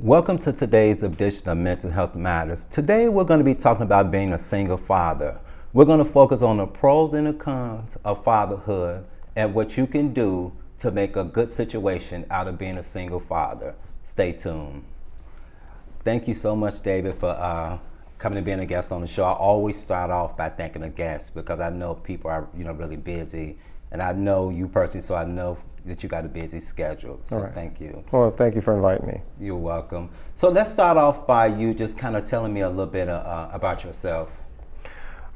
Welcome to today's edition of Mental Health Matters. Today we're going to be talking about being a single father. We're going to focus on the pros and the cons of fatherhood and what you can do to make a good situation out of being a single father. Stay tuned. Thank you so much, David, for coming and being a guest on the show. I always start off by thanking a guest because I know people are really busy, and I know you personally, so I know that you got a busy schedule. So right. Thank you. Well, thank you for inviting me. You're welcome. So let's start off by you just kind of telling me a little bit about yourself.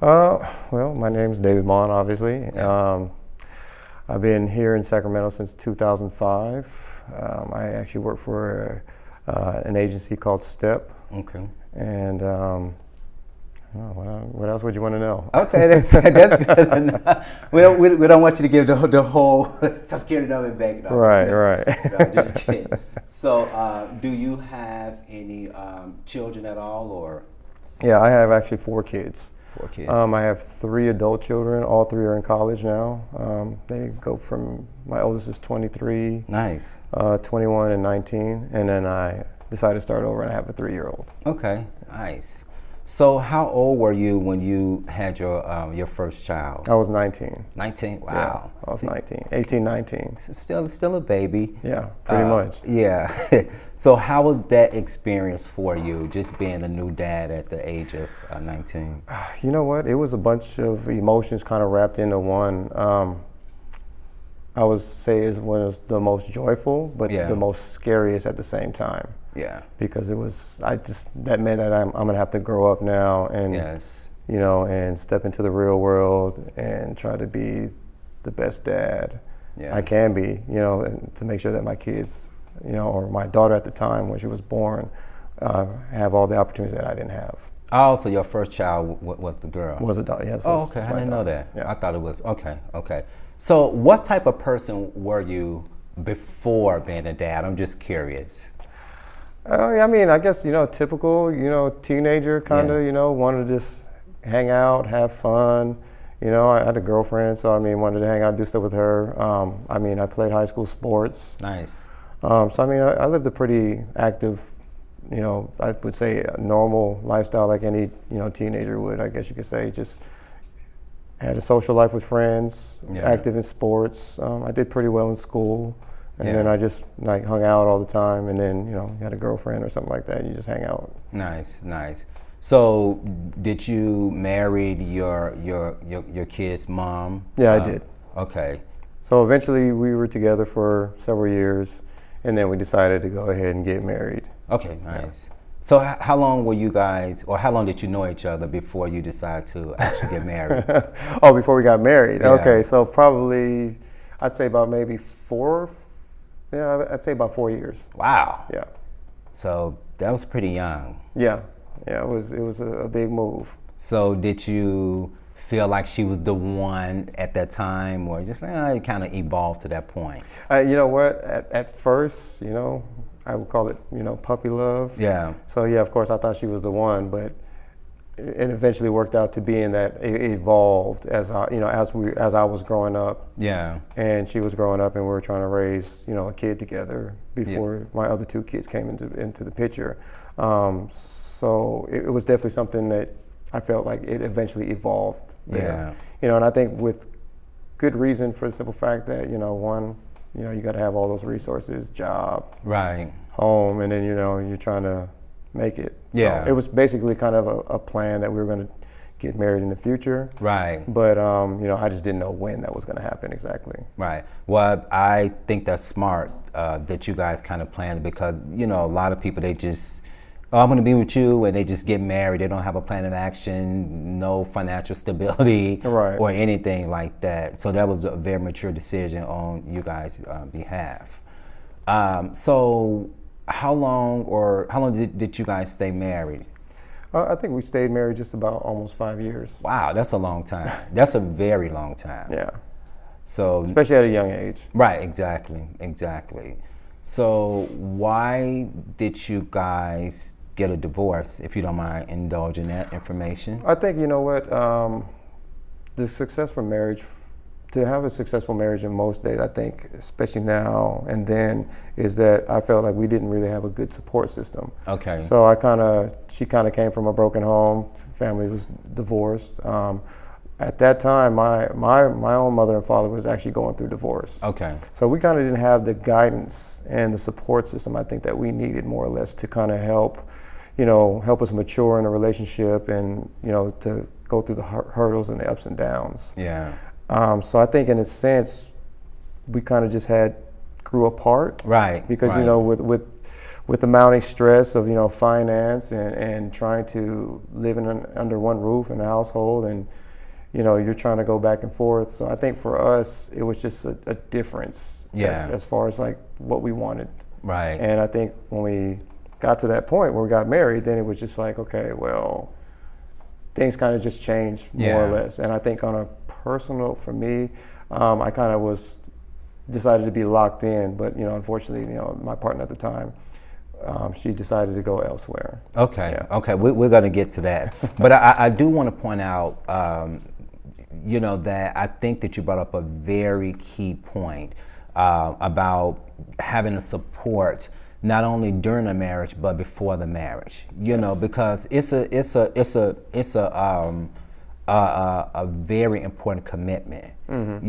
Well, my name is David Mon, obviously. Yeah. I've been here in Sacramento since 2005. I actually work for an agency called STEP. Okay. And what else would you want to know? Okay, that's good enough. We don't want you to give the whole security number back. No. Right. No, just kidding. So, do you have any children at all, or? Yeah, I have actually 4 kids. 4 kids. I have 3 adult children. All 3 are in college now. They go from, my oldest is 23, Nice. 21, and 19, and then I decided to start over and I have a 3-year-old. Okay, nice. So, how old were you when you had your first child? I was 19. 19. Wow. Yeah, I was 19, 18, 19. Still a baby. Yeah, pretty much. Yeah. So how was that experience for you, just being a new dad at the age of 19? You know what? It was a bunch of emotions kind of wrapped into one. I would say it was the most joyful, but the most scariest at the same time. Yeah. Because that meant that I'm gonna have to grow up now and, and step into the real world and try to be the best dad I can be, and to make sure that my kids, or my daughter at the time when she was born, have all the opportunities that I didn't have. Oh, so your first child was the girl? Was a daughter, yes. Oh, okay, I didn't know that. Yeah. I thought it was, okay. So what type of person were you before being a dad? I'm just curious. I mean, I guess, typical, teenager kind of, wanted to just hang out, have fun. I had a girlfriend, so wanted to hang out, do stuff with her. I played high school sports. Nice. I lived a pretty active, I would say a normal lifestyle like any, teenager would, I guess you could say. Just had a social life with friends, active in sports. I did pretty well in school. And then I just hung out all the time, and then you had a girlfriend or something like that, and you just hang out. Nice. So, did you marry your kid's mom? Yeah, I did. Okay. So eventually, we were together for several years, and then we decided to go ahead and get married. Okay, nice. Yeah. So, how long were you guys, or how long did you know each other before you decided to actually get married? Oh, before we got married. Yeah. Okay, so probably I'd say about maybe 4. Yeah, I'd say about 4 years. Wow. Yeah. So that was pretty young. Yeah, it was a big move. So did you feel like she was the one at that time, or just it kind of evolved to that point? You know what? At first, I would call it, puppy love. Yeah. So yeah, of course, I thought she was the one, but it eventually worked out to being that it evolved as I was growing up. Yeah. And she was growing up, and we were trying to raise, a kid together before my other 2 kids came into the picture. So it was definitely something that I felt like it eventually evolved there. Yeah. And I think with good reason, for the simple fact that, one, you got to have all those resources, job, Right. home, and then you're trying to make it. Yeah. So it was basically kind of a plan that we were going to get married in the future. Right. But I just didn't know when that was going to happen exactly. Right. Well, I think that's smart that you guys kind of planned, because a lot of people, they just, oh, I'm going to be with you, and they just get married. They don't have a plan of action, no financial stability, Right. or anything like that. So that was a very mature decision on you guys' behalf. So how long did you guys stay married? I think we stayed married just about almost 5 years. Wow, that's a long time. That's a very long time. Yeah. So Especially at a young age. right, exactly. So why did you guys get a divorce, if you don't mind indulging that information? I think, the successful marriage, to have a successful marriage in most days, I think, especially now and then, is that I felt like we didn't really have a good support system. Okay. So she kind of came from a broken home, family was divorced. At that time, my own mother and father was actually going through divorce. Okay. So we kind of didn't have the guidance and the support system, I think, that we needed, more or less, to kind of help us mature in a relationship, and to go through the hurdles and the ups and downs. Yeah. So I think, in a sense, we kind of just grew apart. Right. Because right. with the mounting stress of finance and trying to live under one roof in a household, and you're trying to go back and forth. So I think for us, it was just a difference. Yeah. As far as like what we wanted. Right. And I think when we got to that point where we got married, then it was just like, okay, well, things kind of just changed more or less. And I think on a personal, for me, I kind of decided to be locked in, but unfortunately, my partner at the time, she decided to go elsewhere. Okay. Yeah. Okay. We're going to get to that, but I do want to point out, that I think that you brought up a very key point about having a support, not only during the marriage but before the marriage. Because it's a very important commitment. Mm-hmm.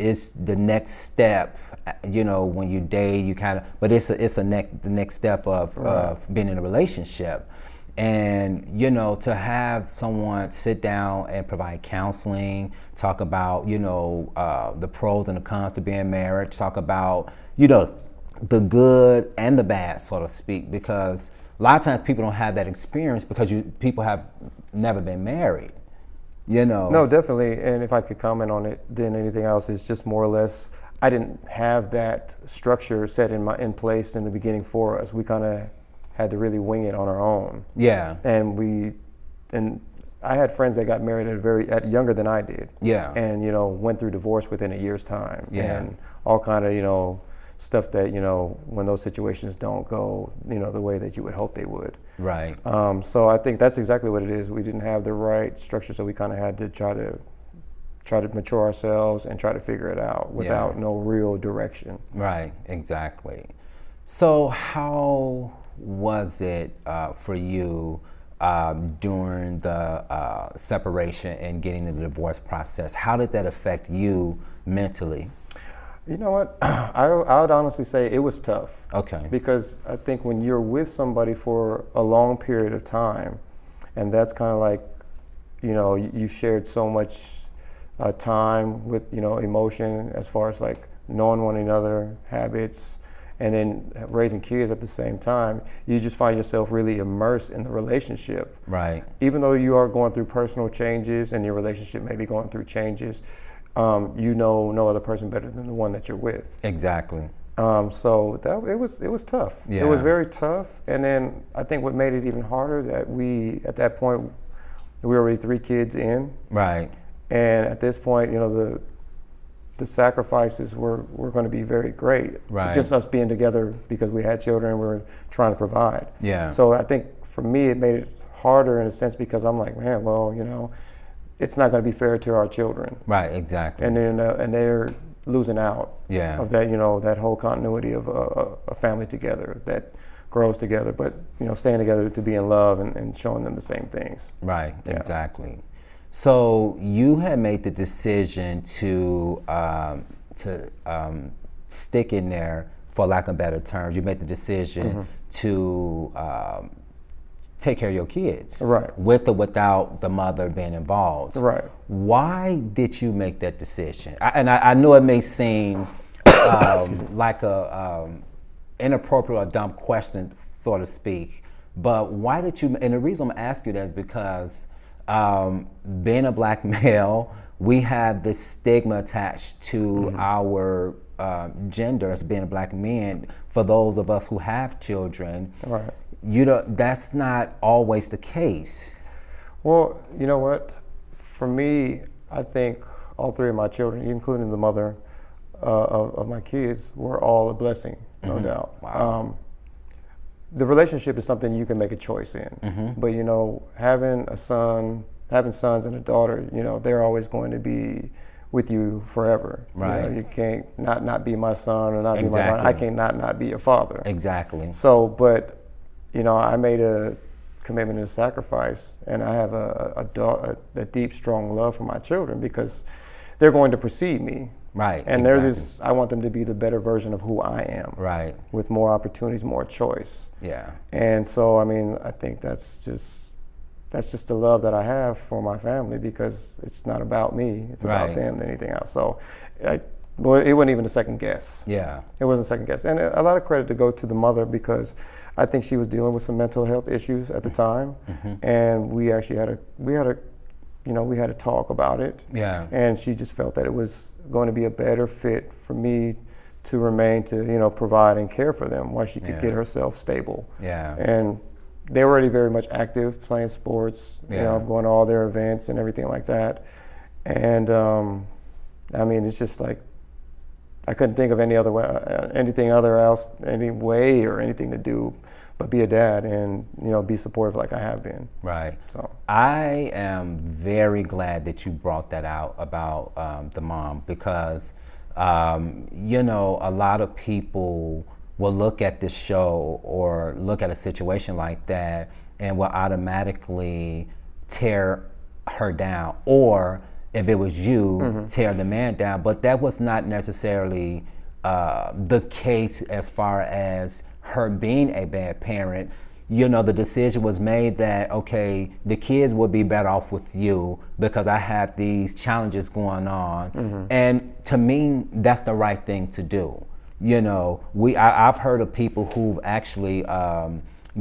It's the next step. When you date, you kind of, but it's the next step of being in a relationship. And to have someone sit down and provide counseling, talk about the pros and the cons to being married, talk about the good and the bad, so to speak, because a lot of times people don't have that experience because people have never been married. No, definitely. And if I could comment on it, then anything else is just more or less, I didn't have that structure set in place in the beginning for us. We kind of had to really wing it on our own. Yeah. And I had friends that got married at younger than I did. Yeah. And went through divorce within a year's time. Yeah. And all kind of stuff that when those situations don't go the way that you would hope they would. Right. So I think that's exactly what it is. We didn't have the right structure, so we kind of had to try to mature ourselves and try to figure it out without no real direction. Right. Exactly. So how was it for you during the separation and getting the divorce process? How did that affect you mentally? You know what? I would honestly say it was tough. Okay. Because I think when you're with somebody for a long period of time, and that's kind of like, you shared so much time with, emotion, as far as like knowing one another, habits, and then raising kids at the same time, you just find yourself really immersed in the relationship. Right. Even though you are going through personal changes and your relationship may be going through changes, no other person better than the one that you're with. Exactly. So it was tough. Yeah. It was very tough. And then I think what made it even harder, that at that point, we were already 3 kids in. Right. And at this point, the sacrifices were going to be very great. Right. Just us being together because we had children, we were trying to provide. Yeah. So I think for me, it made it harder in a sense, because I'm like, man, well, it's not going to be fair to our children. Right. Exactly. And then and they're losing out. Yeah. Of that, that whole continuity of a family together that grows together, but staying together to be in love and showing them the same things. Right. Yeah. Exactly. So you had made the decision to stick in there, for lack of better terms. You made the decision to take care of your kids, Right. with or without the mother being involved. Right. Why did you make that decision? I know it may seem like a inappropriate or dumb question, so to speak, but why did you? And the reason I'm asking you that is because being a black male, we have this stigma attached to our gender as being a black man. For those of us who have children, Right. That's not always the case. Well, you know what? For me, I think all three of my children, including the mother of my kids, were all a blessing, no doubt. Wow. The relationship is something you can make a choice in, but having sons and a daughter, they're always going to be with you forever. Right. You can't not be my son or not be my Exactly. daughter. I can't not be your father. Exactly. So, but I made a commitment and a sacrifice, and I have a deep, strong love for my children because they're going to precede me. Right. And exactly. I want them to be the better version of who I am. Right. With more opportunities, more choice. Yeah. And so, I think that's just the love that I have for my family because it's not about me. It's Right. about them than anything else. So, it wasn't even a second guess. Yeah. It wasn't a second guess. And a lot of credit to go to the mother because I think she was dealing with some mental health issues at the time. And we actually had a talk about it. Yeah. And she just felt that it was going to be a better fit for me to remain to, provide and care for them while she could Yeah. get herself stable. Yeah. And they were already very much active, playing sports, going to all their events and everything like that. And it's just like, I couldn't think of any other way, any way or anything to do but be a dad and, be supportive like I have been. Right. So I am very glad that you brought that out about the mom because, a lot of people will look at this show or look at a situation like that and will automatically tear her down, or if it was you, tear the man down. But that was not necessarily the case as far as her being a bad parent. The decision was made that, okay, the kids would be better off with you because I have these challenges going on. And to me, that's the right thing to do. I've heard of people who've actually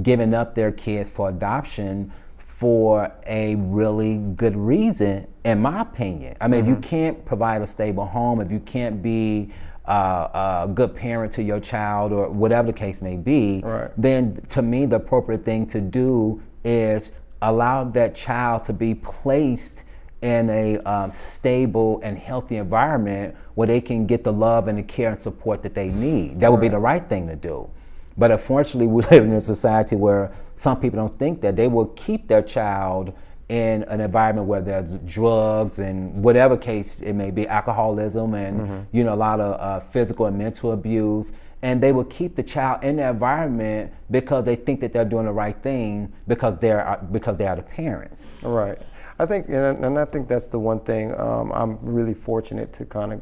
given up their kids for adoption for a really good reason, in my opinion. If you can't provide a stable home, if you can't be a good parent to your child or whatever the case may be, right. then to me the appropriate thing to do is allow that child to be placed in a stable and healthy environment where they can get the love and the care and support that they need. That would be the right thing to do. But unfortunately, we live in a society where some people don't think that. They will keep their child in an environment where there's drugs and whatever case it may be, alcoholism and a lot of physical and mental abuse, and they will keep the child in that environment because they think that they're doing the right thing because they are the parents. Right. I think, and I think that's the one thing I'm really fortunate to kind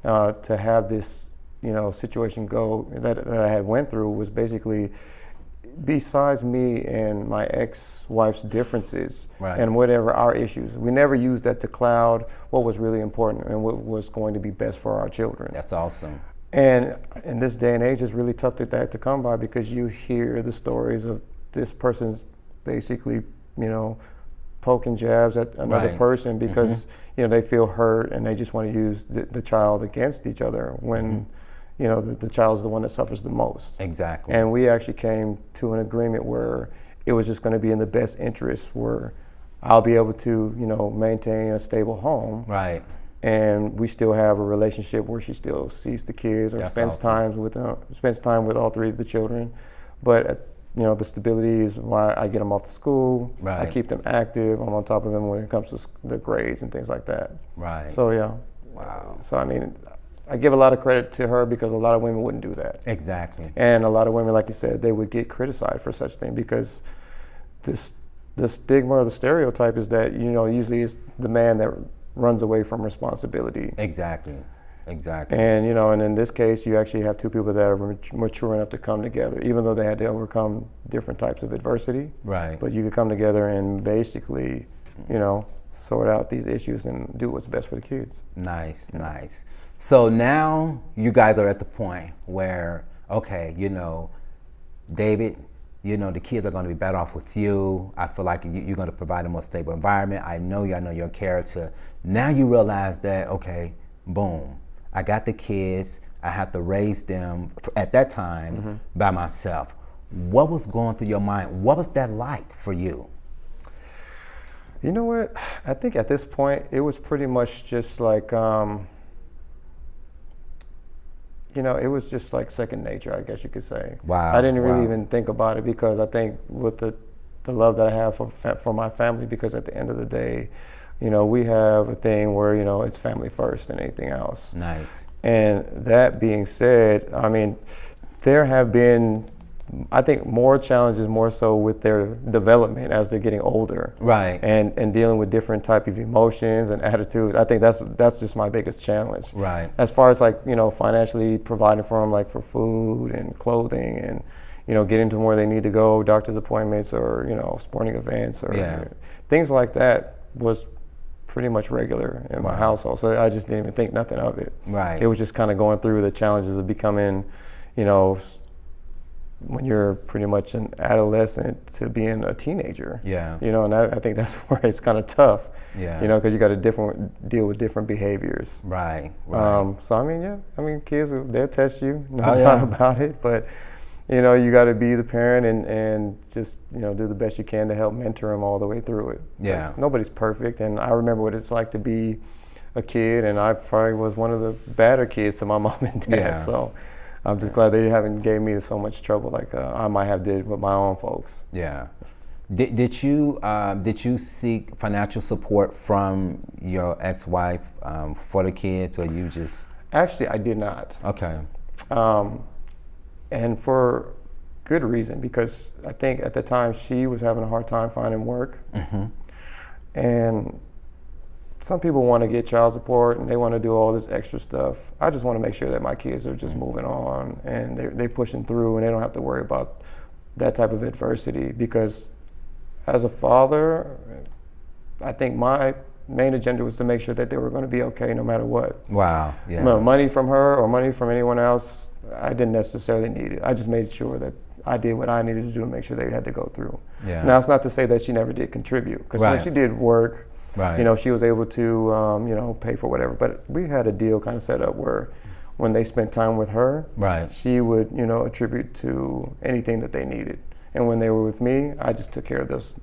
of to have this situation go that I had went through was basically, besides me and my ex-wife's differences right. and whatever our issues, we never used that to cloud what was really important and what was going to be best for our children. That's awesome. And in this day and age, it's really tough to come by because you hear the stories of this person's basically, poking jabs at another right. person because, they feel hurt and they just want to use the child against each other when the child's the one that suffers the most. Exactly. And we actually came to an agreement where it was just going to be in the best interest where I'll be able to, maintain a stable home. Right. And we still have a relationship where she still sees the kids or That's spends awesome. spends time with all three of the children. But the stability is why I get them off to school. Right. I keep them active. I'm on top of them when it comes to the grades and things like that. Right. So yeah. Wow. So I give a lot of credit to her because a lot of women wouldn't do that. Exactly. And a lot of women, like you said, they would get criticized for such thing because the stigma or the stereotype is that, usually it's the man that runs away from responsibility. Exactly. exactly. And and in this case, you actually have two people that are mature enough to come together, even though they had to overcome different types of adversity. Right. But you could come together and basically, sort out these issues and do what's best for the kids. Nice, nice. So now you guys are at the point where, okay, David, the kids are going to be better off with you. I feel like you're going to provide a more stable environment. I know your character. Now you realize that, okay, boom, I got the kids. I have to raise them at that time by myself. What was going through your mind? What was that like for you? You know what? I think at this point, it was pretty much just like, it was just like second nature, I guess you could say. Wow. I didn't really even think about it because I think with the love that I have for my family, because at the end of the day, we have a thing where, it's family first than anything else. Nice. And that being said, I mean, there have been, I think, more challenges more so with their development as they're getting older. Right. And dealing with different type of emotions and attitudes. I think that's just my biggest challenge. Right. As far as like, financially providing for them, like for food and clothing and, getting to where they need to go, doctor's appointments or, sporting events or things like that was pretty much regular in my household. So I just didn't even think nothing of it. Right. It was just kind of going through the challenges of becoming, when you're pretty much an adolescent to being a teenager. Yeah. And I think that's where it's kind of tough. Yeah. Because you got to deal with different behaviors. Right. So I mean, kids, they'll test you, no doubt about it. But you got to be the parent and just do the best you can to help mentor them all the way through it. Yeah. Nobody's perfect, and I remember what it's like to be a kid, and I probably was one of the badder kids to my mom and dad. Yeah. So I'm just glad they haven't gave me so much trouble like I might have did with my own folks. Yeah. Did you seek financial support from your ex-wife for the kids, or you just? Actually, I did not. Okay. And for good reason, because I think at the time she was having a hard time finding work. And some people want to get child support and they want to do all this extra stuff. I just want to make sure that my kids are just moving on and they're pushing through and they don't have to worry about that type of adversity, because as a father, I think my main agenda was to make sure that they were going to be okay no matter what. Wow. Yeah. No, money from her or money from anyone else, I didn't necessarily need it. I just made sure that I did what I needed to do to make sure they had to go through. Yeah. Now, it's not to say that she never did contribute, because when she did work, she was able to, pay for whatever. But we had a deal kind of set up where when they spent time with her, she would, attribute to anything that they needed. And when they were with me, I just took care of those,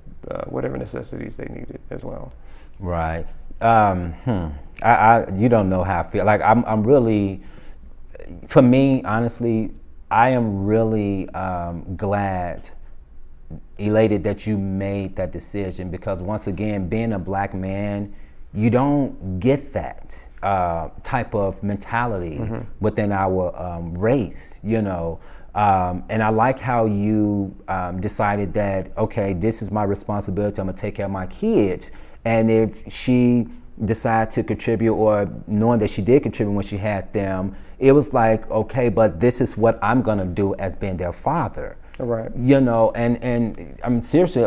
whatever necessities they needed as well. Right. You don't know how I feel. Like I'm really, for me, honestly, I am really glad, elated that you made that decision, because once again, being a black man, you don't get that type of mentality within our race, and I like how you decided that, okay, this is my responsibility, I'm gonna take care of my kids, and if she decided to contribute, or knowing that she did contribute when she had them, it was like, okay, but this is what I'm gonna do as being their father. Right. And I'm seriously,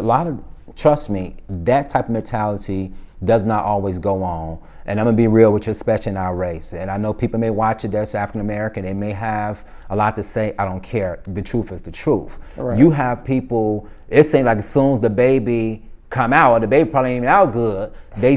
trust me, that type of mentality does not always go on. And I'm gonna be real with you, especially in our race. And I know people may watch it that's African American, they may have a lot to say. I don't care. The truth is the truth. Right. You have people, it seems like as soon as the baby come out, the baby probably ain't even out good, they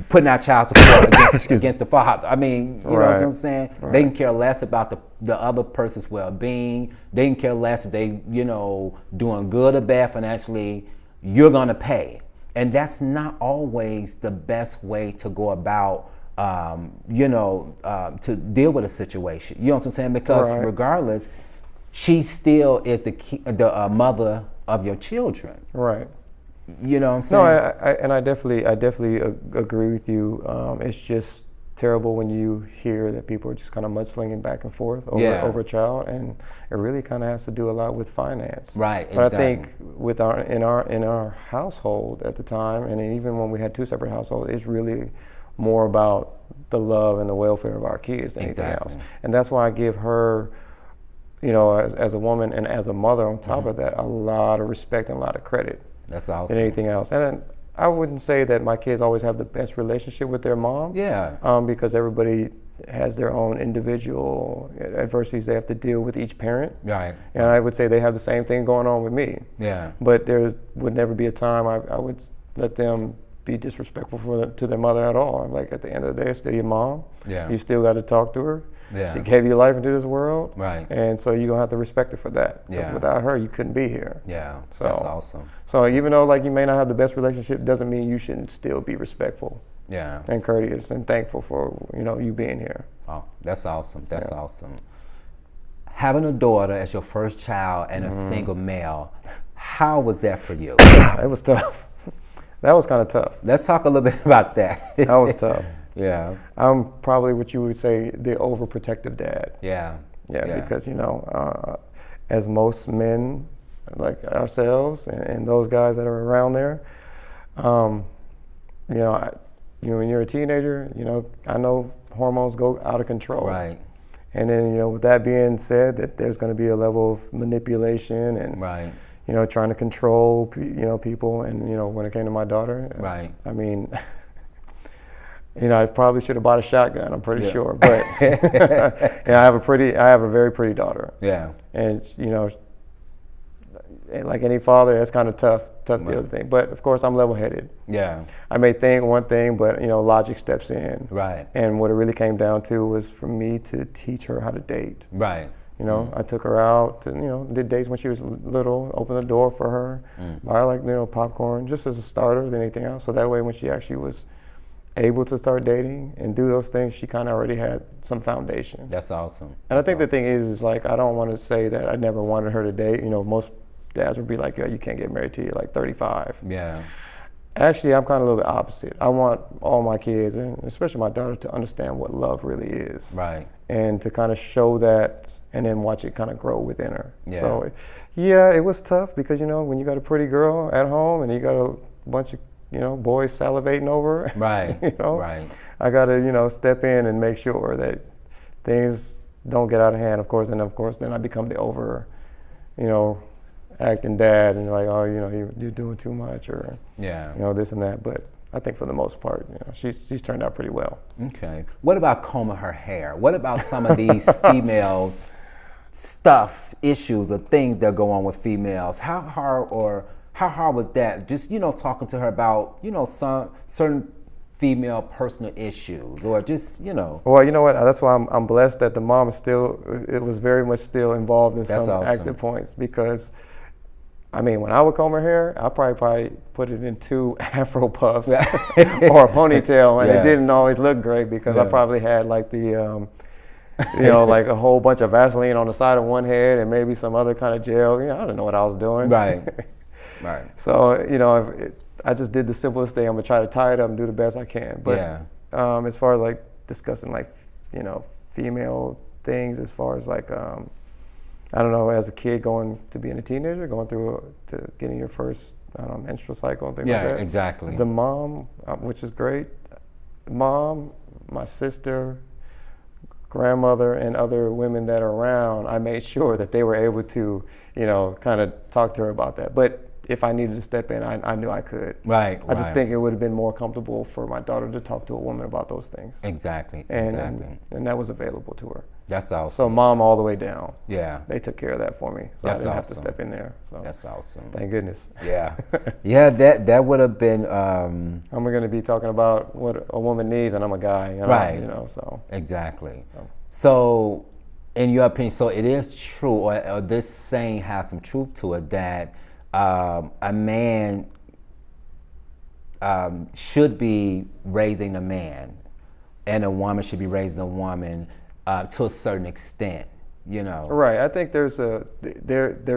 putting out child support against the father. I mean, you know what I'm saying? Right. They can care less about the other person's well-being. They can care less if they, doing good or bad financially. You're gonna pay. And that's not always the best way to go about, to deal with a situation. You know what I'm saying? Because regardless, she still is the mother of your children. Right. You know what I'm saying? No, I definitely agree with you. It's just terrible when you hear that people are just kind of mudslinging back and forth over a child, and it really kind of has to do a lot with finance. Right. But exactly. I think with in our household at the time, and even when we had two separate households, it's really more about the love and the welfare of our kids than anything else. And that's why I give her, you know, as a woman and as a mother on top of that, a lot of respect and a lot of credit. That's awesome. Than anything else. And I wouldn't say that my kids always have the best relationship with their mom. Yeah. Because everybody has their own individual adversities they have to deal with each parent. Right. And I would say they have the same thing going on with me. Yeah. But there would never be a time I would let them be disrespectful to their mother at all. I'm like, at the end of the day, it's still your mom. Yeah. You still got to talk to her. Yeah. She gave you life into this world. Right. And so you're going to have to respect her for that. 'Cause Yeah. without her, you couldn't be here. Yeah. So, That's awesome. So even though like you may not have the best relationship, doesn't mean you shouldn't still be respectful Yeah. and courteous and thankful for, you know, you being here. Oh, that's awesome. That's awesome. Having a daughter as your first child and a single male, how was that for you? It was tough. That was kind of tough. Let's talk a little bit about that. That was tough. Yeah. I'm probably what you would say the overprotective dad. Yeah. Yeah, because, you know, as most men like ourselves and those guys that are around there, you know, when you're a teenager, you know, I know hormones go out of control. Right. And then, you know, with that being said, that there's going to be a level of manipulation and, Right. you know, trying to control, you know, people. And, you know, when it came to my daughter, Right. I mean, you know, I probably should have bought a shotgun, I'm pretty sure. But yeah, I have a very pretty daughter. Yeah. And, you know, like any father, that's kind of tough the other thing. But of course, I'm level-headed. Yeah. I may think one thing, but, you know, logic steps in. Right. And what it really came down to was for me to teach her how to date. Right. You know, I took her out and, you know, did dates when she was little, opened the door for her, buy her, like, you know, popcorn, just as a starter than anything else. So that way when she actually was able to start dating and do those things, she kind of already had some foundation. That's awesome. And I think the thing is like, I don't want to say that I never wanted her to date. You know, most dads would be like, yo, you can't get married till you're like 35. Yeah. Actually, I'm kind of a little bit opposite. I want all my kids, and especially my daughter, to understand what love really is. Right. And to kind of show that and then watch it kind of grow within her. Yeah. So, yeah, it was tough because, you know, when you got a pretty girl at home and you got a bunch of, you know, boys salivating over her, Right. you know, Right. I got to, you know, step in and make sure that things don't get out of hand, of course. And, of course, then I become the over, you know, acting dad and like, oh, you know, you're doing too much or, Yeah. you know, this and that. But I think for the most part, you know, she's turned out pretty well. Okay. What about combing her hair? What about some of these female stuff, issues, or things that go on with females? How hard was that? Just, you know, talking to her about, you know, some certain female personal issues, or just, you know. Well, you know what? That's why I'm blessed that the mom is still. It was very much still involved in some awesome. active points because. I mean, when I would comb her hair, I probably put it in 2 Afro puffs or a ponytail, and it didn't always look great because I probably had like the, you know, like a whole bunch of Vaseline on the side of one head and maybe some other kind of gel. You know, I don't know what I was doing. Right. Right. So, you know, I just did the simplest thing. I'm gonna try to tie it up and do the best I can. But as far as like discussing like, you know, female things, as far as like, I don't know, as a kid going to being a teenager, going through to getting your first, I don't know, menstrual cycle and things like that. Yeah, exactly. The mom, which is great, mom, my sister, grandmother, and other women that are around, I made sure that they were able to, you know, kind of talk to her about that. But if I needed to step in, I knew I could. Right. I just think it would have been more comfortable for my daughter to talk to a woman about those things. Exactly. And that was available to her. That's awesome. So mom all the way down. Yeah. They took care of that for me. So That's I didn't have to awesome. step in there. So That's awesome. thank goodness. Yeah. Yeah, that would have been I'm going to be talking about what a woman needs, and I'm a guy, you know, Right. You know, so exactly. So in your opinion, so it is true, or this saying has some truth to it, that a man should be raising a man, and a woman should be raising a woman to a certain extent, you know. Right. I think they're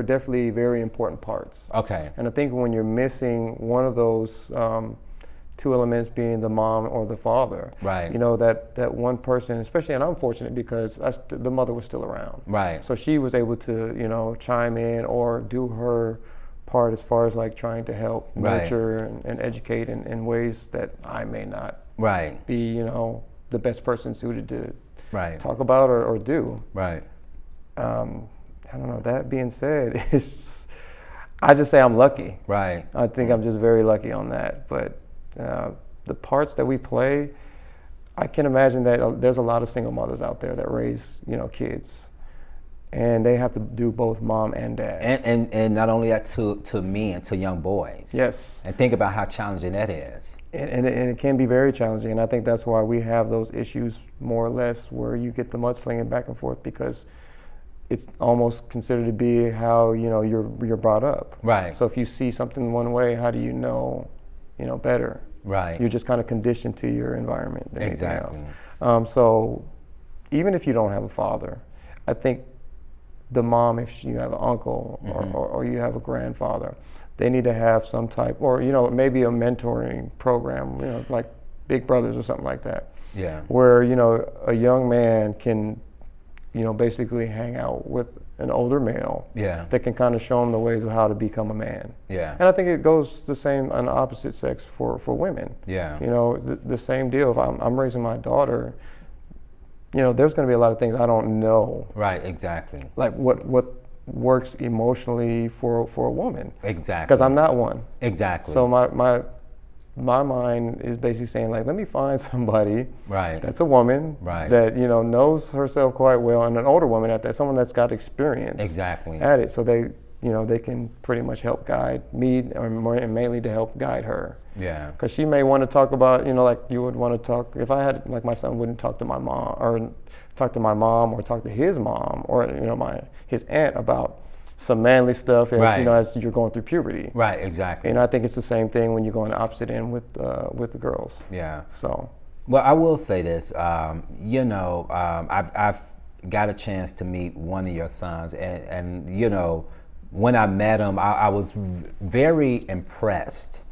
definitely very important parts. Okay. And I think when you're missing one of those 2 elements, being the mom or the father, Right. You know, that one person, especially, and I'm fortunate because the mother was still around. Right. So she was able to, you know, chime in or do her part as far as like trying to help Right. nurture and educate in ways that I may not Right. be, you know, the best person suited to Right. talk about or do. Right. I don't know. That being said, I just say I'm lucky. Right. I think I'm just very lucky on that. But the parts that we play, I can imagine that there's a lot of single mothers out there that raise, you know, kids, and they have to do both mom and dad. And not only that, to men, to young boys. Yes. And think about how challenging that is. And it can be very challenging, and I think that's why we have those issues more or less where you get the mudslinging back and forth, because it's almost considered to be how, you know, you're brought up. Right. So if you see something one way, how do you know better? Right. You're just kind of conditioned to your environment than anything Exactly. else. So even if you don't have a father, I think the mom, if you have an uncle or you have a grandfather, they need to have some type, or, you know, maybe a mentoring program, you know, like Big Brothers or something like that. Yeah. Where, you know, a young man can, you know, basically hang out with an older male. Yeah. That can kind of show him the ways of how to become a man. Yeah. And I think it goes the same on the opposite sex for women. Yeah. You know, the same deal. If I'm raising my daughter, you know, there's going to be a lot of things I don't know. Right. Exactly. Like what works emotionally for a woman. Exactly. Because I'm not one. Exactly. So my mind is basically saying, like, let me find somebody Right. that's a woman Right. that, you know, knows herself quite well, and an older woman at that, someone that's got experience Exactly. at it, so they, you know, they can pretty much help guide me, or mainly to help guide her. Yeah. Because she may want to talk about, you know, like you would want to talk, if I had, like, my son wouldn't talk to my mom, or talk to my mom, or talk to his mom, or, you know, his aunt about some manly stuff as, Right. you know, as you're going through puberty. Right. Exactly. And I think it's the same thing when you go on the opposite end with the girls. Yeah. So. Well, I will say this. You know, I've got a chance to meet one of your sons, and you know, when I met him, I was very impressed.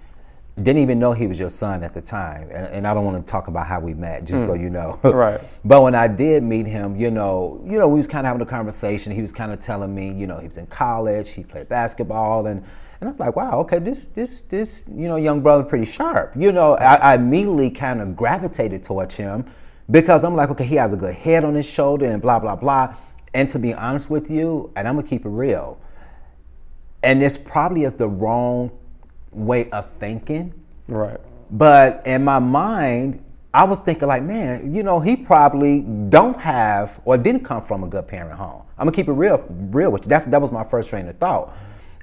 Didn't even know he was your son at the time, and I don't want to talk about how we met, just so you know. Right. But when I did meet him, you know, we was kind of having a conversation. He was kind of telling me, you know, he was in college, he played basketball, and I'm like, wow, okay, this, you know, young brother pretty sharp. You know, I immediately kind of gravitated towards him because I'm like, okay, he has a good head on his shoulder and blah blah blah. And to be honest with you, and I'm gonna keep it real, and this probably is the wrong way of thinking. Right. But in my mind, I was thinking like, man, you know, he probably don't have or didn't come from a good parent home. I'm gonna keep it real with you. That was my first train of thought.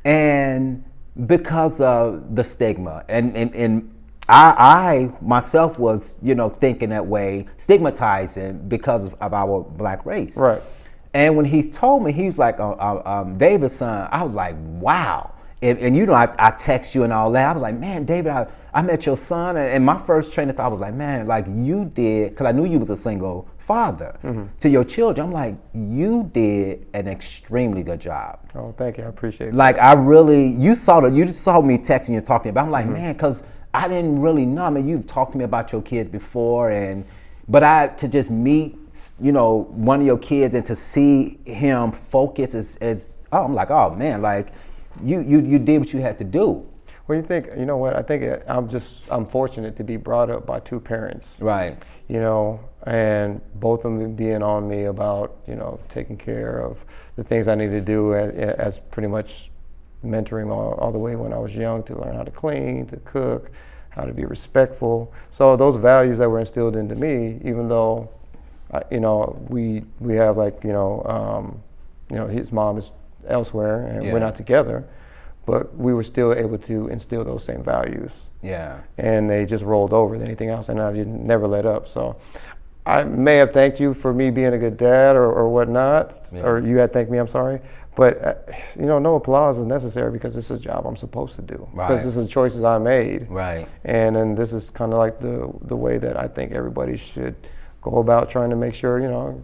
And because of the stigma, and I myself was, you know, thinking that way, stigmatizing because of our black race. Right. And when he told me, he's like, David's son, I was like, wow. And you know, I text you and all that. I was like, man, David, I met your son. And my first train of thought was like, man, like you did, because I knew you was a single father to your children. I'm like, you did an extremely good job. Oh, thank you. I appreciate it. Like you saw me texting you and talking about. I'm like, man, because I didn't really know. I mean, you've talked to me about your kids before, but to just meet, you know, one of your kids and to see him focus I'm like, oh man, like you did what you had to do. Well, you know what? I think I'm fortunate to be brought up by two parents. Right. You know, and both of them being on me about, you know, taking care of the things I need to do as pretty much mentoring all the way when I was young, to learn how to clean, to cook, how to be respectful. So those values that were instilled into me, even though, you know, we have like, you know, his mom is elsewhere and we're not together, but we were still able to instill those same values. Yeah. And they just rolled over than anything else, and I didn't never let up. So I may have thanked you for me being a good dad or whatnot, or you had thanked me, I'm sorry. But, you know, no applause is necessary because this is a job I'm supposed to do. Right. Because this is choices I made. Right. And then this is kind of like the way that I think everybody should go about trying to make sure, you know,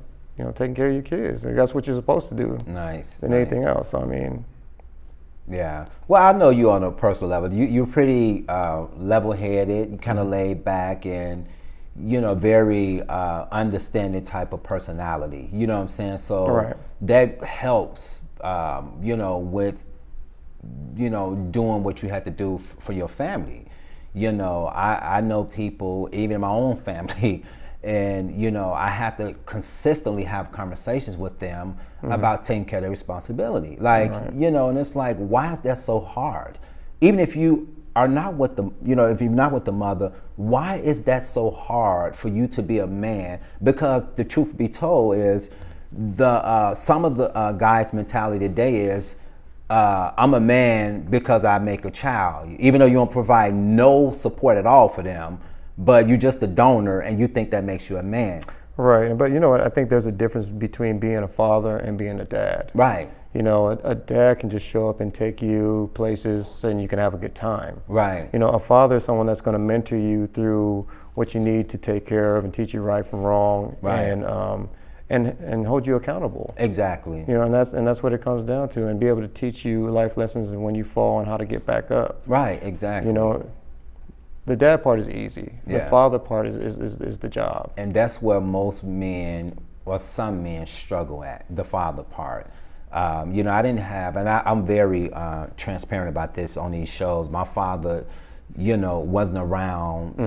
taking care of your kids. That's what you're supposed to do. Nice. Than anything else. I mean. Yeah. Well, I know you on a personal level. You're pretty level-headed, kind of laid back, and you know, very understanding type of personality. You know what I'm saying? So that helps. You know, with you know doing what you had to do for your family. I know people, even in my own family, and I have to consistently have conversations with them about taking care of their responsibility. Like, and it's like, why is that so hard? Even if you are not with the, if you're not with the mother, why is that so hard for you to be a man? Because the truth be told is, some of the guys' mentality today is, I'm a man because I make a child. Even though you don't provide no support at all for them, but you're just a donor and you think that makes you a man. Right, but you know what? I think there's a difference between being a father and being a dad. Right. A dad can just show up and take you places and you can have a good time. Right. A father is someone that's going to mentor you through what you need to take care of and teach you right from wrong. Right. And hold you accountable. Exactly. And that's what it comes down to, and be able to teach you life lessons and when you fall and how to get back up. Right, exactly. The dad part is easy. Yeah. The father part is the job. And that's where most men, or some men, struggle at, the father part. I didn't have, and I'm very transparent about this on these shows. My father, wasn't around,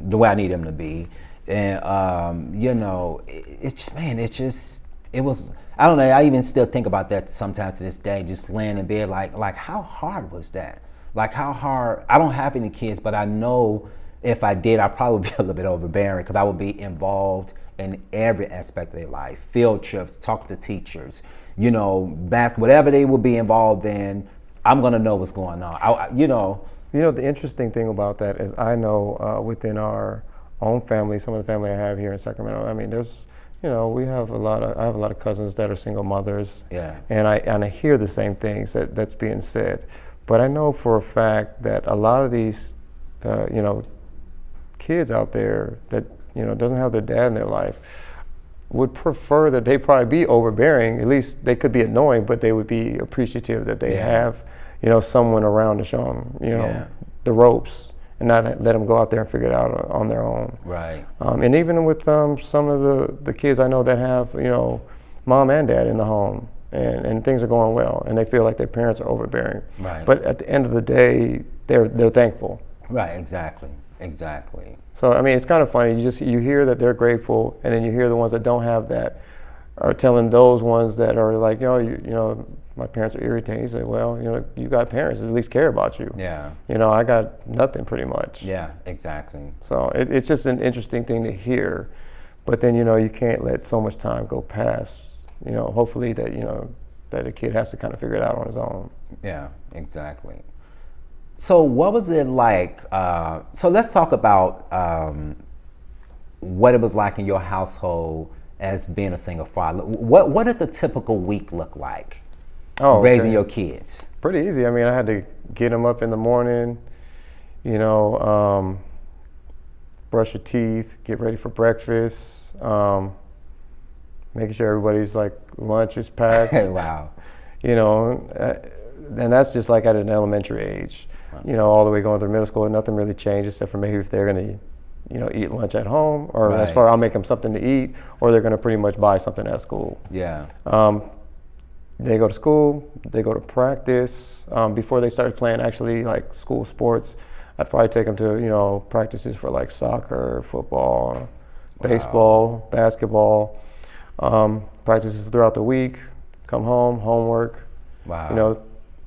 the way I need him to be. And, it was, I don't know, I even still think about that sometimes to this day, just laying in bed, like how hard was that? Like how hard, I don't have any kids, but I know if I did, I'd probably be a little bit overbearing because I would be involved in every aspect of their life. Field trips, talk to teachers, basketball, whatever they would be involved in, I'm gonna know what's going on. The interesting thing about that is I know within our own family, some of the family I have here in Sacramento, I mean, there's, I have a lot of cousins that are single mothers. Yeah. And I hear the same things that's being said. But I know for a fact that a lot of these, kids out there that, doesn't have their dad in their life would prefer that they probably be overbearing. At least they could be annoying, but they would be appreciative that they have, someone around to show them, the ropes, and not let them go out there and figure it out on their own. Right. And even with some of the kids I know that have, mom and dad in the home, and things are going well, and they feel like their parents are overbearing. Right. But at the end of the day, they're thankful. Right. Exactly. So I mean, it's kind of funny. You hear that they're grateful, and then you hear the ones that don't have that are telling those ones that are like, my parents are irritating. You say, well, you got parents that at least care about you. Yeah. I got nothing pretty much. Yeah. Exactly. So it's just an interesting thing to hear, but then you can't let so much time go past. Hopefully that that a kid has to kind of figure it out on his own. Yeah, exactly. So what was it like? So let's talk about what it was like in your household as being a single father. What did the typical week look like? Raising your kids? Pretty easy. I mean, I had to get them up in the morning, brush your teeth, get ready for breakfast. Making sure everybody's lunch is packed. Wow. And that's just like at an elementary age, all the way going through middle school, nothing really changed except for maybe if they're going to, eat lunch at home, or as far I'll make them something to eat, or they're going to pretty much buy something at school. Yeah. They go to school, they go to practice. Before they started playing actually school sports, I'd probably take them to, practices for soccer, football, baseball, basketball. Practices throughout the week, come home, homework,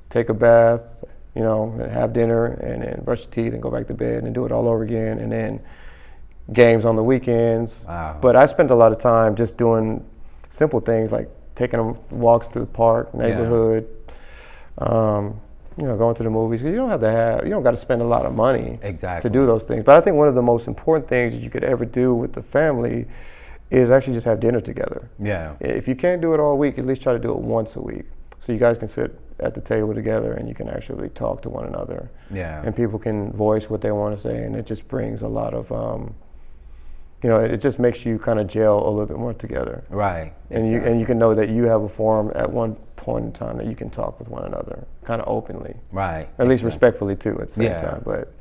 take a bath, have dinner, and then brush your teeth and go back to bed and do it all over again, and then games on the weekends. Wow. But I spent a lot of time just doing simple things like taking them walks through the park, neighborhood, going to the movies. You don't got to spend a lot of money to do those things. But I think one of the most important things that you could ever do with the family is actually just have dinner together. Yeah. If you can't do it all week, at least try to do it once a week. So you guys can sit at the table together and you can actually talk to one another. Yeah. And people can voice what they want to say, and it just brings a lot of, it just makes you kind of gel a little bit more together. Right. And you can know that you have a forum at one point in time that you can talk with one another, kind of openly. Right. Or at least respectfully too at the same time. But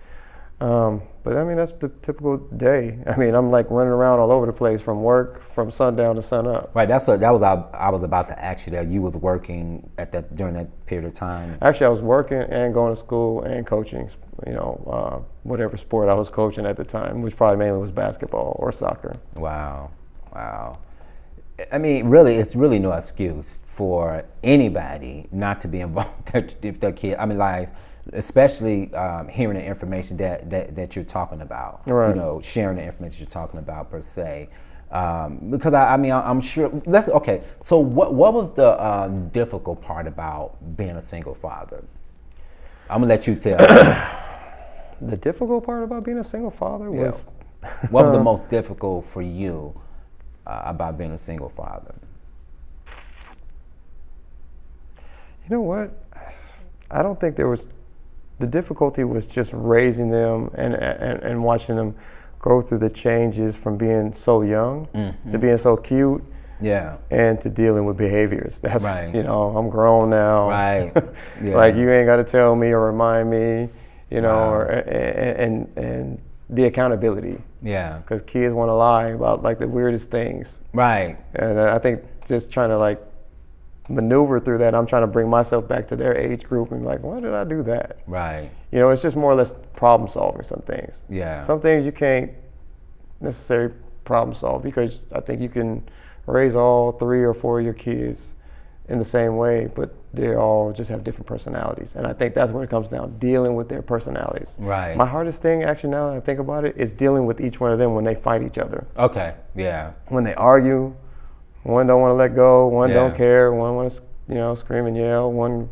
But I mean, that's the typical day. I mean, I'm like running around all over the place from work, from sundown to sun up. Right. That was I was about to ask you that you was working during that period of time. Actually, I was working and going to school and coaching. Whatever sport I was coaching at the time, which probably mainly was basketball or soccer. Wow. I mean, really, it's really no excuse for anybody not to be involved if their kid. I mean, like, especially hearing the information that you're talking about. Right. You know, sharing the information you're talking about per se. Because I'm sure. Okay. So what was the difficult part about being a single father? I'm gonna let you tell. The difficult part about being a single father was. What was the most difficult for you about being a single father? You know what? I don't think there was. The difficulty was just raising them and watching them go through the changes from being so young to being so cute. Yeah. And to dealing with behaviors. That's right. You know, I'm grown now. Right. Yeah. Like, you ain't got to tell me or remind me. You know, Wow. and the accountability. Yeah. Because kids want to lie about like the weirdest things. Right. And I think just trying to like maneuver through that, I'm trying to bring myself back to their age group and be like, why did I do that? Right. You know, it's just more or less problem solving some things. Yeah. Some things you can't necessarily problem solve because I think you can raise all 3 or 4 of your kids in the same way, but they all just have different personalities. And I think that's where it comes down, dealing with their personalities. Right. My hardest thing, actually, now that I think about it, is dealing with each one of them when they fight each other. Okay. Yeah. When they argue, one don't want to let go, one Yeah. don't care, one wants to, scream and yell, one,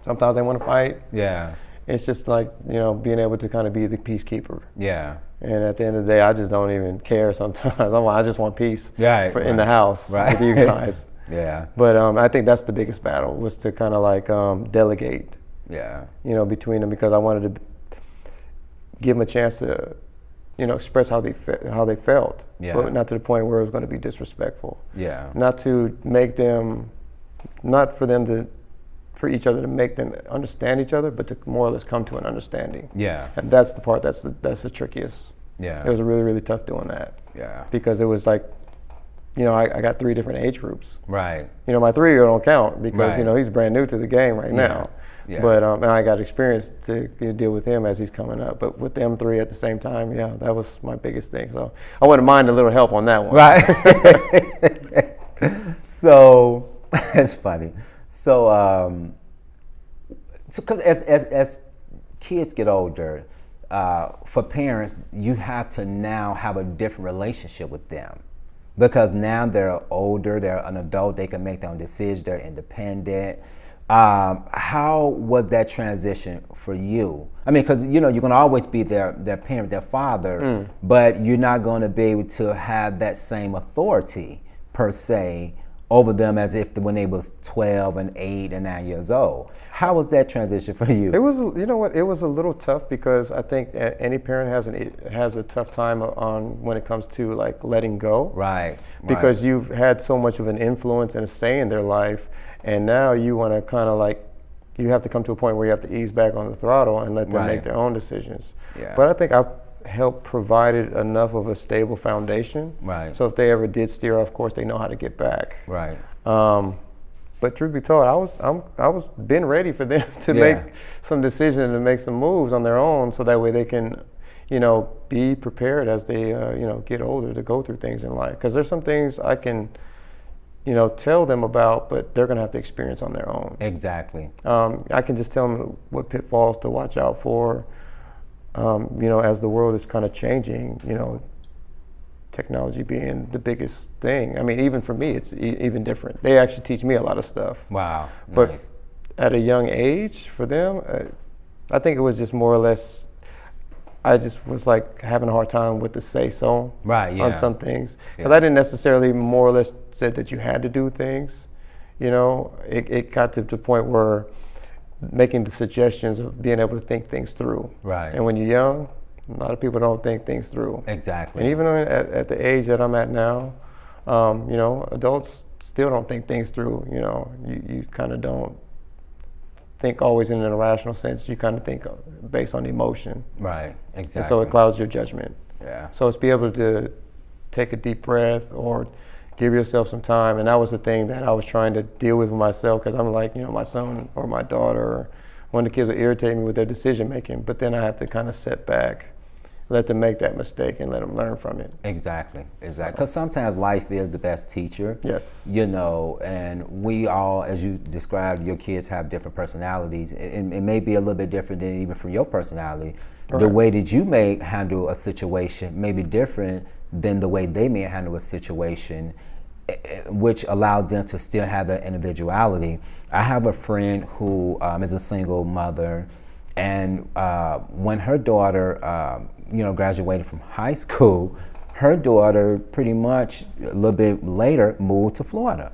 sometimes they want to fight. Yeah. It's just like, being able to kind of be the peacekeeper. Yeah. And at the end of the day, I just don't even care sometimes. I just want peace in the house Right. with you guys. Yeah. But I think that's the biggest battle, was to kind of like delegate, Yeah. between them, because I wanted to give them a chance to, express how they felt, Yeah. but not to the point where it was going to be disrespectful. Yeah. Not to make them, for each other to make them understand each other, but to more or less come to an understanding. Yeah. And that's the part that's the trickiest. Yeah. It was really, really tough doing that. Yeah. Because it was like, I got 3 different age groups. Right. My 3-year-old don't count because, Right. He's brand new to the game right now. Yeah. But and I got experience to deal with him as he's coming up. But with them 3 at the same time, yeah, that was my biggest thing. So I wouldn't mind a little help on that one. Right. So that's funny. So, because as kids get older, for parents, you have to now have a different relationship with them. Because now they're older, they're an adult, they can make their own decisions, they're independent. How was that transition for you? I mean, because you're going to always be their parent, their father, but you're not going to be able to have that same authority per se over them as if when they was 12 and 8 and 9 years old. How was that transition for you? It was, it was a little tough because I think any parent has a tough time on when it comes to like letting go. Right. Because you've had so much of an influence and a say in their life, and now you want to kind of like, you have to come to a point where you have to ease back on the throttle and let them make their own decisions. Yeah. But I think I've helped provided enough of a stable foundation. Right. So if they ever did steer off course, they know how to get back. Right. But truth be told, I was been ready for them to make some decisions and make some moves on their own, so that way they can, be prepared as they, get older to go through things in life. Because there's some things I can, tell them about, but they're gonna have to experience on their own. Exactly. I can just tell them what pitfalls to watch out for. As the world is kind of changing, technology being the biggest thing. I mean, even for me, it's even different. They actually teach me a lot of stuff. Wow. But Nice. at a young age, for them, I think it was just more or less, I just was like having a hard time with the say-so on some things. Because I didn't necessarily more or less said that you had to do things. It got to the point where making the suggestions of being able to think things through. Right. And when you're young, a lot of people don't think things through. Exactly. And even at the age that I'm at now, adults still don't think things through. You kind of don't think always in an irrational sense. You kind of think based on emotion. Right, exactly. And so it clouds your judgment. Yeah. So it's be able to take a deep breath or give yourself some time. And that was the thing that I was trying to deal with myself, because I'm like, my son or my daughter, or one of the kids will irritate me with their decision making, but then I have to kind of sit back, let them make that mistake and let them learn from it. Exactly. Because sometimes life is the best teacher. Yes. And we all, as you described, your kids have different personalities. It may be a little bit different than even from your personality. Right. The way that you may handle a situation may be different than the way they may handle a situation, which allowed them to still have that individuality. I have a friend who is a single mother, and when her daughter graduated from high school, her daughter pretty much a little bit later moved to Florida.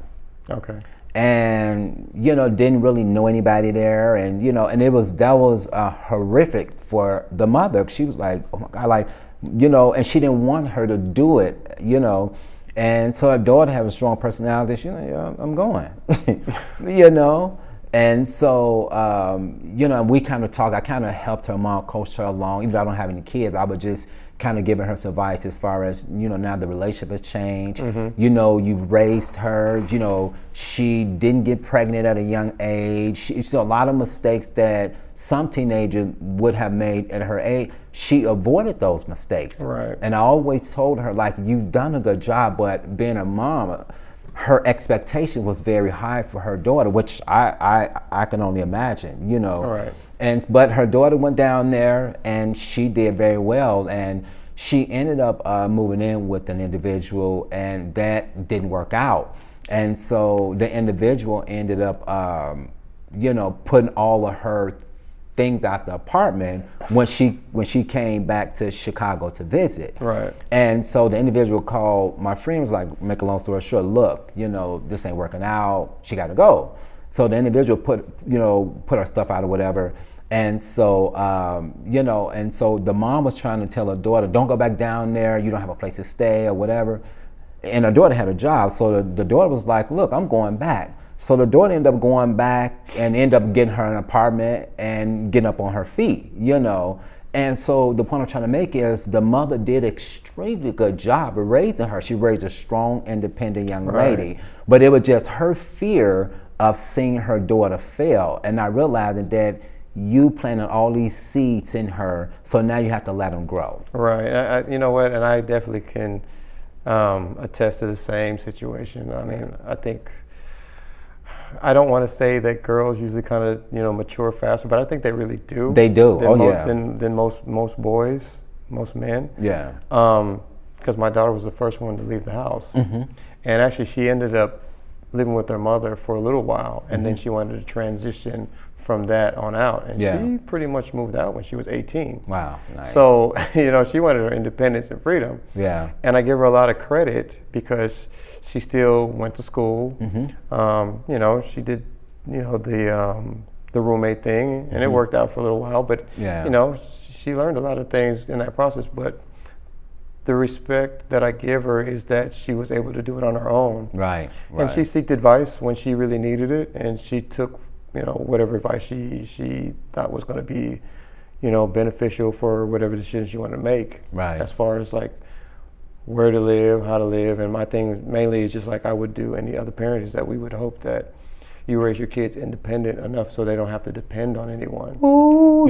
Okay. And didn't really know anybody there, and and that was horrific for the mother. She was like, oh my God, and she didn't want her to do it, and so her daughter had a strong personality. She yeah, I'm going, and so we kind of talked. I kind of helped her mom, coached her along. Even though I don't have any kids, I would just kind of giving her some advice as far as now the relationship has changed. Mm-hmm. You've raised her. She didn't get pregnant at a young age. She's a lot of mistakes that some teenager would have made at her age. She avoided those mistakes. Right. And I always told her, you've done a good job, but being a mom, her expectation was very high for her daughter, which I can only imagine, Right. But her daughter went down there and she did very well, and she ended up moving in with an individual, and that didn't work out. And so the individual ended up putting all of her things out the apartment when she came back to Chicago to visit. Right. And so the individual called my friend, was like, make a long story short, look, this ain't working out, she got to go. So the individual put her stuff out or whatever. And so, and so the mom was trying to tell her daughter, don't go back down there, you don't have a place to stay or whatever. And her daughter had a job. So the daughter was like, look, I'm going back. So the daughter ended up going back and ended up getting her an apartment and getting up on her feet, And so the point I'm trying to make is the mother did extremely good job of raising her. She raised a strong, independent young lady. Right. But it was just her fear of seeing her daughter fail and not realizing that you planted all these seeds in her, so now you have to let them grow. Right. You know what? And I definitely can attest to the same situation. I mean, I think, I don't want to say that girls usually kind of mature faster, but I think they really do. They do. Than most boys, most men. Yeah. Because my daughter was the first one to leave the house, mm-hmm. and actually she ended up living with her mother for a little while, and mm-hmm. then she wanted to transition from that on out, and she pretty much moved out when she was 18. Wow, nice. So she wanted her independence and freedom. Yeah. And I give her a lot of credit because she still went to school. Mm-hmm. She did the roommate thing, and mm-hmm. it worked out for a little while. But she learned a lot of things in that process. But the respect that I give her is that she was able to do it on her own. Right. And she sought advice when she really needed it, and she took whatever advice she thought was going to be beneficial for whatever decision she wanted to make. Right. As far as where to live, how to live, and my thing mainly is just like I would do any other parent, is that we would hope that you raise your kids independent enough so they don't have to depend on anyone. Ooh,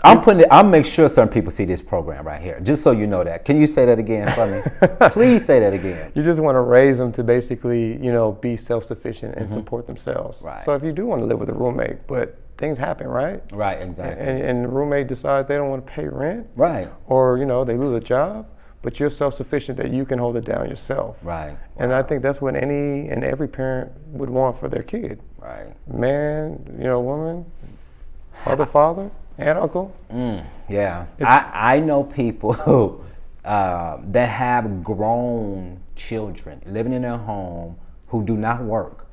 I'll make sure certain people see this program right here, just so you know that. Can you say that again for me? Please say that again. You just want to raise them to basically, be self-sufficient and mm-hmm. support themselves. Right. So if you do want to live with a roommate, but things happen, right? Right, exactly. And the roommate decides they don't want to pay rent. Right. Or, they lose a job, but you're self-sufficient that you can hold it down yourself. Right. Wow. And I think that's what any and every parent would want for their kid. Right. Man, woman, mother, father, and uncle. Yeah. I know people who that have grown children living in their home who do not work,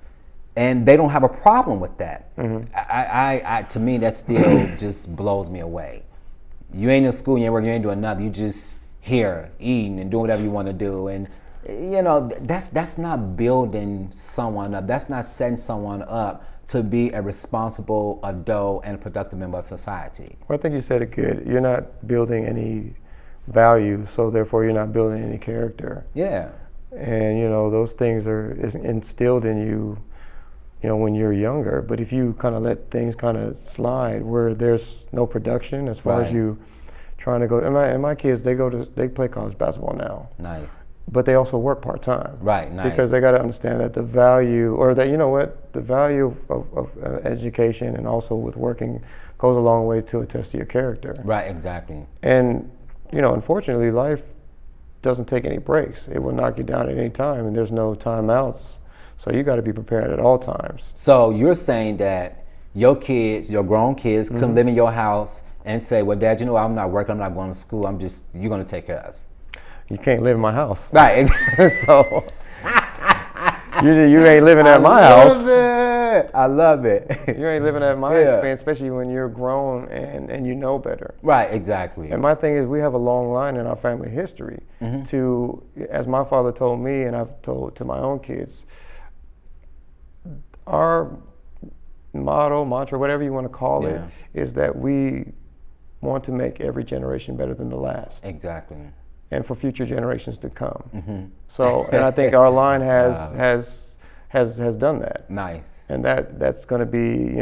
and they don't have a problem with that. Mm-hmm. I to me, that still just blows me away. You ain't in school, you ain't working, you ain't doing nothing. You just here eating and doing whatever you want to do, and that's not building someone up. That's not setting someone up to be a responsible adult and a productive member of society. Well, I think you said it good. You're not building any value, so therefore you're not building any character. Yeah. And those things are instilled in you, when you're younger. But if you kind of let things kind of slide, where there's no production as far as you trying to go. And my kids, they play college basketball now. Nice. But they also work part time. Right. Nice. Because they got to understand that the value, or that the value of education and also with working goes a long way to attest to your character. Right. Exactly. And unfortunately, life doesn't take any breaks. It will knock you down at any time, and there's no timeouts. So you got to be prepared at all times. So you're saying that your grown kids, Mm-hmm. can live in your house and say, "Well, Dad, I'm not working. I'm not going to school. You're going to take care of us." You can't live in my house. Right. So you ain't living at my house. I love it. You ain't living at my expense, especially when you're grown and you know better. Right, exactly. And my thing is, we have a long line in our family history to, as my father told me and I've told to my own kids, our motto, mantra, whatever you want to call it, is that we want to make every generation better than the last. Exactly. And for future generations to come. So, and I think our line has done that. Nice. And that's going to be,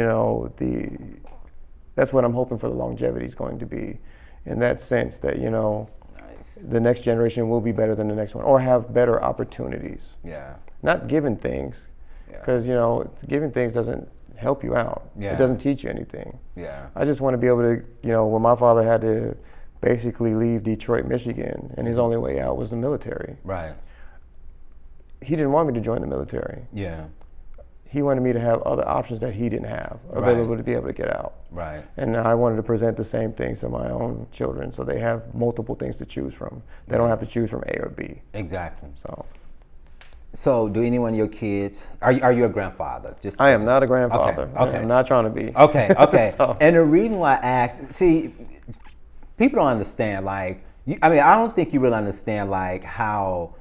that's what I'm hoping for the longevity is going to be, in that sense that, Nice. the next generation will be better than the next one, or have better opportunities. Yeah. Not giving things, because, giving things doesn't help you out. Yeah. It doesn't teach you anything. Yeah. I just want to be able to, when my father had to basically leave Detroit, Michigan, and his only way out was the military. Right. He didn't want me to join the military. Yeah. He wanted me to have other options that he didn't have available to be able to get out. Right. And I wanted to present the same things to my own children, so they have multiple things to choose from. They don't have to choose from A or B. Exactly. So do any one of your kids, are you a grandfather? I am not a grandfather. Okay. I'm not trying to be. Okay. So. And the reason why I ask, see, people don't understand, I don't think you really understand, how,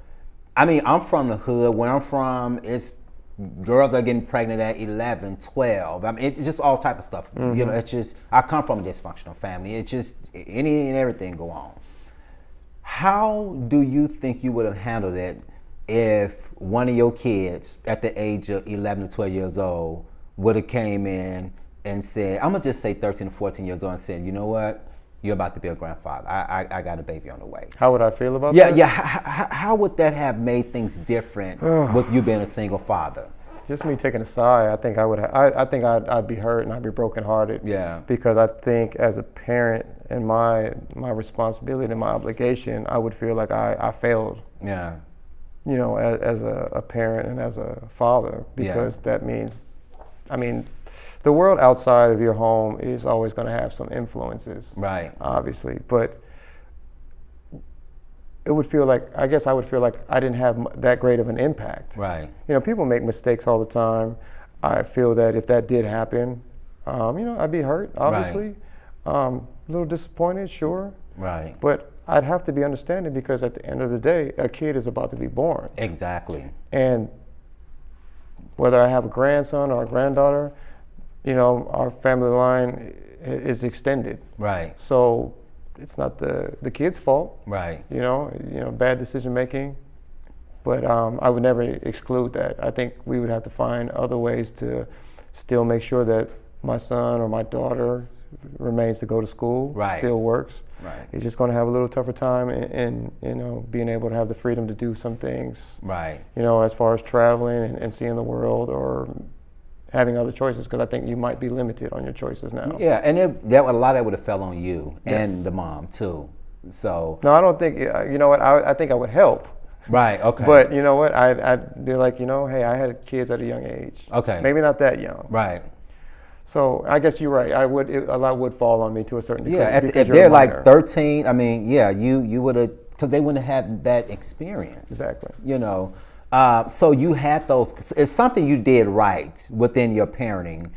I'm from the hood. Where I'm from, it's girls are getting pregnant at 11, 12. It's just all type of stuff. It's just, I come from a dysfunctional family. It's just, any and everything go on. How do you think you would have handled it if one of your kids at the age of 11 to 12 years old would have came in and said, I'm going to just say 13 or 14 years old, and said, you know what? You're about to be a grandfather. I got a baby on the way. How would I feel about that? Yeah. How would that have made things different with you being a single father? Just me taking a sigh. I think I would. I think I'd be hurt and I'd be brokenhearted. Yeah. Because I think as a parent and my responsibility and my obligation, I would feel like I failed. Yeah. As a parent and as a father, because that means, the world outside of your home is always going to have some influences. Right. Obviously, but I would feel like I didn't have that great of an impact. Right. People make mistakes all the time. I feel that if that did happen, I'd be hurt, obviously. A little disappointed, sure. Right. But I'd have to be understanding, because at the end of the day, a kid is about to be born. Exactly. And whether I have a grandson or a granddaughter, our family line is extended. Right. So it's not the kid's fault. Right. Bad decision making. But I would never exclude that. I think we would have to find other ways to still make sure that my son or my daughter remains to go to school. Right. Still works. Right. It's just going to have a little tougher time in being able to have the freedom to do some things. Right. As far as traveling and seeing the world, or having other choices, because I think you might be limited on your choices now. Yeah, and a lot of that would have fell on you Yes. and the mom too. So. No, I don't think. I think I would help. Right. Okay. But you know what? I'd be like, hey, I had kids at a young age. Okay. Maybe not that young. Right. So I guess you're right. A lot would fall on me to a certain degree. Yeah. Because If they're you're a minor. like 13, you would have, because they wouldn't have had that experience. Exactly. So you had those. It's something you did right within your parenting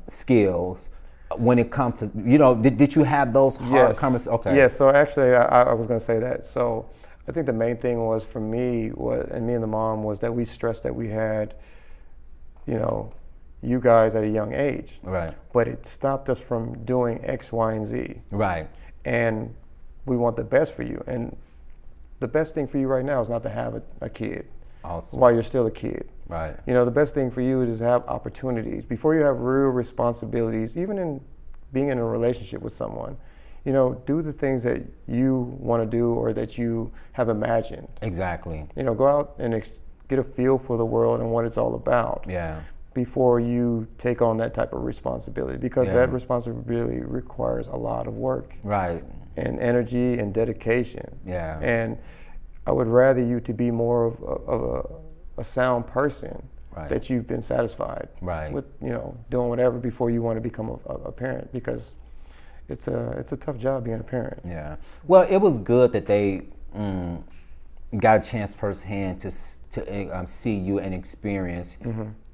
skills when it comes to, did you have those hard conversations? Okay. Yes. So actually, I was going to say that. So I think the main thing was for me was, and me and the mom, was that we stressed that we had, you know, you guys at a young age. Right. But it stopped us from doing X, Y, and Z. Right. And we want the best for you. And the best thing for you right now is not to have a kid. Awesome. While you're still a kid. Right. You know, the best thing for you is to have opportunities. Before you have real responsibilities, even in being in a relationship with someone, you know, do the things that you want to do or that you have imagined. Exactly. You know, go out and get a feel for the world and what it's all about. Yeah. Before you take on that type of responsibility, because that responsibility requires a lot of work. Right. And energy and dedication. Yeah. And I would rather you to be more of a sound person. Right. That you've been satisfied. Right. With, you know, doing whatever before you want to become a parent, because it's a tough job being a parent. Yeah. Well, it was good that they got a chance firsthand to see you and experience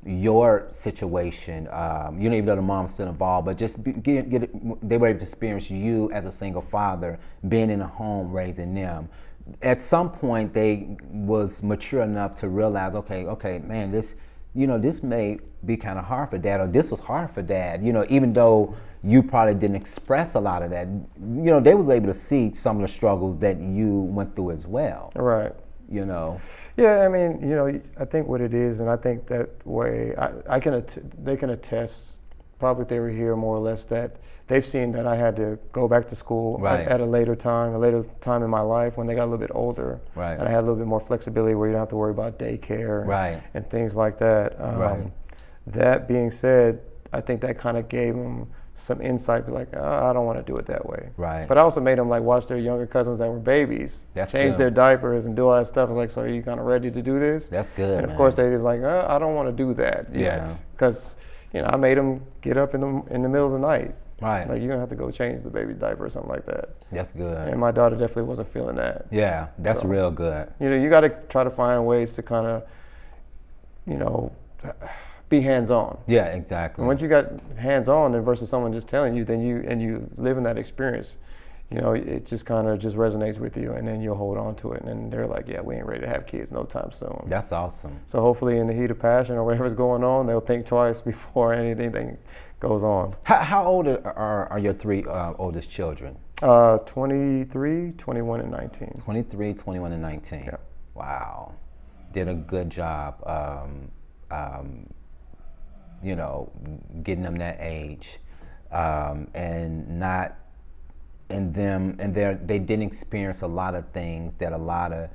your situation. You know, even though the mom's still involved, but just they were able to experience you as a single father, being in a home, raising them. At some point, they was mature enough to realize, okay, man, this may be kind of hard for dad, or this was hard for dad. You know, even though you probably didn't express a lot of that, you know, they was able to see some of the struggles that you went through as well. Right. You know. Yeah, I mean, you know, I think what it is, and I think that way, they can attest, probably if they were here more or less, that they've seen that I had to go back to school at a later time in my life when they got a little bit older. Right. And I had a little bit more flexibility where you don't have to worry about daycare and things like that. That being said, I think that kind of gave them some insight, be like, I don't want to do it that way. Right. But I also made them like watch their younger cousins that were babies, change their diapers and do all that stuff. I was like, so are you kind of ready to do this? That's good. And of course they were like, I don't want to do that yet, because you know, I made them get up in the middle of the night. Right. Like, you're going to have to go change the baby's diaper or something like that. That's good. And my daughter definitely wasn't feeling that. Yeah, that's real good. You know, you got to try to find ways to kind of, you know, be hands-on. Yeah, exactly. And once you got hands-on, then versus someone just telling you, then you live in that experience, you know, it just kind of just resonates with you, and then you'll hold on to it. And then they're like, yeah, we ain't ready to have kids no time soon. That's awesome. So hopefully in the heat of passion or whatever's going on, they'll think twice before anything goes on. How old are your three oldest children? 23, 21, and 19. 23, 21, and 19. Yeah. Wow. Did a good job, you know, getting them that age, they didn't experience a lot of things that a lot of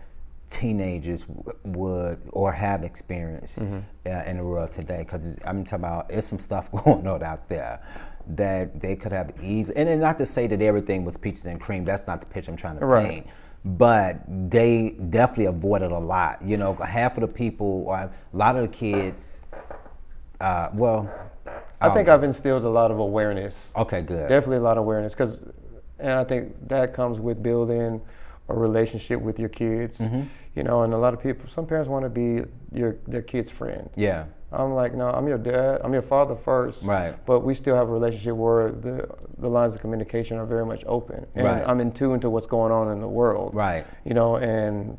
teenagers would or have experienced in the world today. Because I'm talking about, there's some stuff going on out there that they could have easily, and not to say that everything was peaches and cream. That's not the picture I'm trying to paint. But they definitely avoided a lot. You know, half of the people, or a lot of the kids. I think I've instilled a lot of awareness. Okay, good. Definitely a lot of awareness, and I think that comes with building a relationship with your kids. You know, and a lot of people, some parents want to be their kid's friend. Yeah. I'm like, no, I'm your dad. I'm your father first. Right. But we still have a relationship where the lines of communication are very much open, and I'm in tune to what's going on in the world. Right. You know, and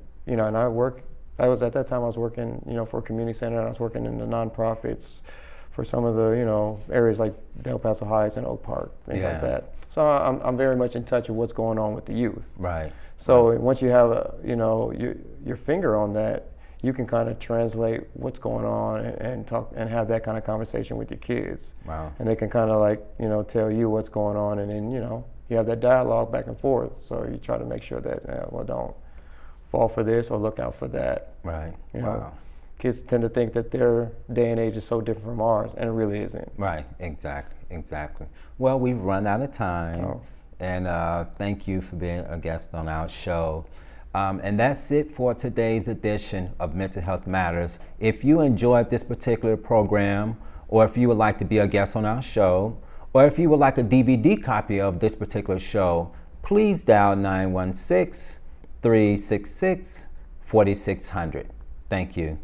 I was at that time I was working, you know, for a community center, and I was working in the nonprofits for some of the, you know, areas like Del Paso Heights and Oak Park, things like that. So I'm very much in touch with what's going on with the youth. Right. So once you have your finger on that, you can kind of translate what's going on and talk and have that kind of conversation with your kids. Wow. And they can kind of like, you know, tell you what's going on, and then, you know, you have that dialogue back and forth. So you try to make sure that, don't fall for this or look out for that. Right. You know, kids tend to think that their day and age is so different from ours, and it really isn't. Right. Exactly. Well, we've run out of time, and thank you for being a guest on our show. And that's it for today's edition of Mental Health Matters. If you enjoyed this particular program, or if you would like to be a guest on our show, or if you would like a DVD copy of this particular show, please dial 916-366-4600. Thank you.